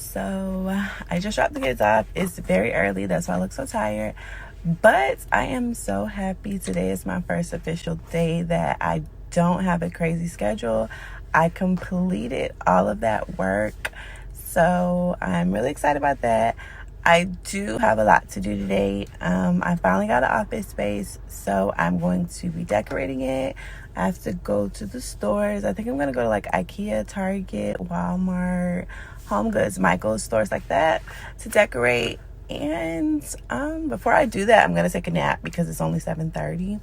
So I just dropped the kids off. It's very early, that's why I look so tired. But I am so happy. Today is my first official day that I don't have a crazy schedule. I completed all of that work. So I'm really excited about that. I do have a lot to do today. I finally got an office space, so I'm going to be decorating it. I have to go to the stores. I think I'm going to go to like IKEA, Target, Walmart, Home Goods, Michael's, stores like that to decorate. And before I do that, I'm going to take a nap because it's only 7:30.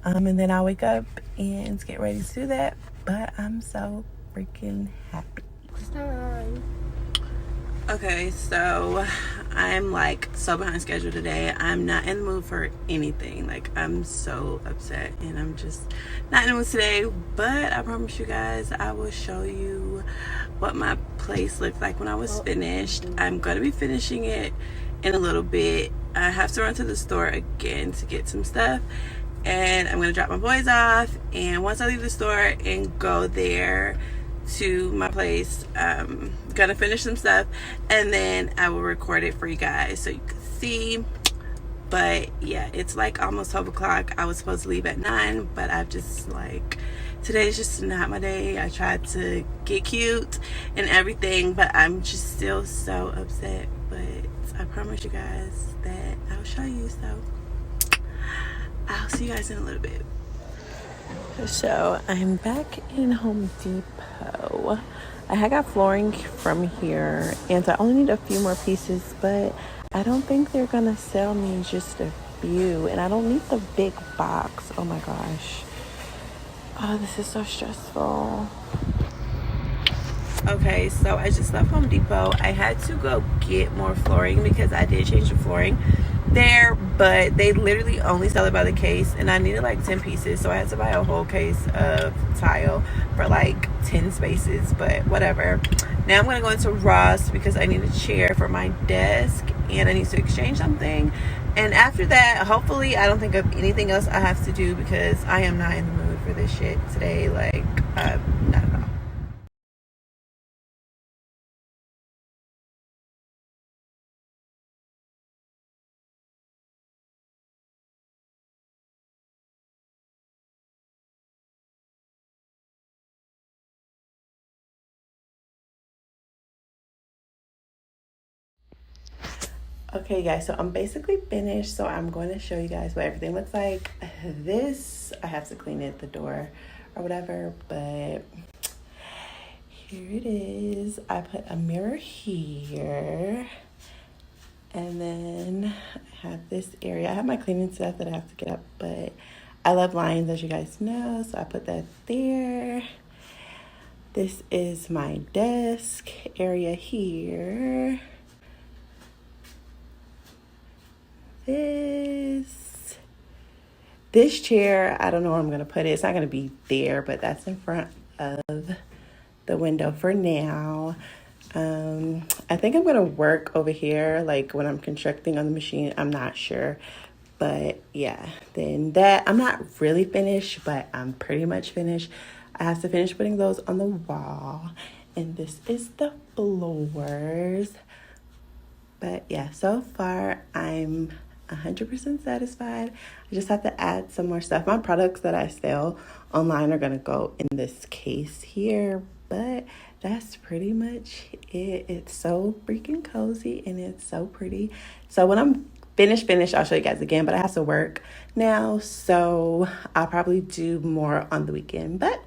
And then I'll wake up and get ready to do that. But I'm so freaking happy. Okay, so I'm like so behind schedule today. I'm not in the mood for anything. Like, I'm so upset and I'm just not in the mood today. But I promise you guys, I will show you what my place looked like when I was finished. I'm going to be finishing it in a little bit. I have to run to the store again to get some stuff. And I'm going to drop my boys off. And once I leave the store and go there to my place, gonna finish some stuff and then I will record it for you guys so you can see. But yeah, it's like almost 12 o'clock. I was supposed to leave at 9, but I've just like, today's just not my day. I tried to get cute and everything, but I'm just still so upset. But I promise you guys that I'll show you, so I'll see you guys in a little bit. So I'm back in Home Depot. I had got flooring from here and I only need a few more pieces, but I don't think they're gonna sell me just a few, and I don't need the big box. Oh my gosh. Oh, this is so stressful. Okay, so I just left Home Depot. I had to go get more flooring because I did change the flooring there, but they literally only sell it by the case, and I needed like 10 pieces, so I had to buy a whole case of tile for like 10 spaces, but whatever. Now I'm gonna go into Ross because I need a chair for my desk and I need to exchange something, and after that, hopefully I don't think of anything else I have to do because I am not in the mood for this shit today. Like, not at all. Okay, guys, so I'm basically finished, so I'm going to show you guys what everything looks like. This, I have to clean it, the door or whatever, but here it is. I put a mirror here, and then I have this area. I have my cleaning stuff that I have to get up, but I love lines, as you guys know, so I put that there. This is my desk area here. This chair, I don't know where I'm gonna put it. It's not gonna be there, but that's in front of the window for now. I think I'm gonna work over here, like when I'm constructing on the machine. I'm not sure, but yeah. Then that, I'm not really finished, but I'm pretty much finished. I have to finish putting those on the wall, and this is the floors. But yeah, so far I'm 100% satisfied. I just have to add some more stuff. My products that I sell online are going to go in this case here, but that's pretty much it. It's so freaking cozy and it's so pretty. So when I'm finished, I'll show you guys again, but I have to work now, so I'll probably do more on the weekend. But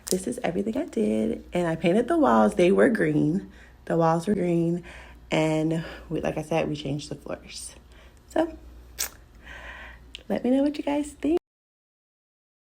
this is everything I did, and I painted the walls. They were green. The walls were green, and like I said, we changed the floors. So let me know what you guys think.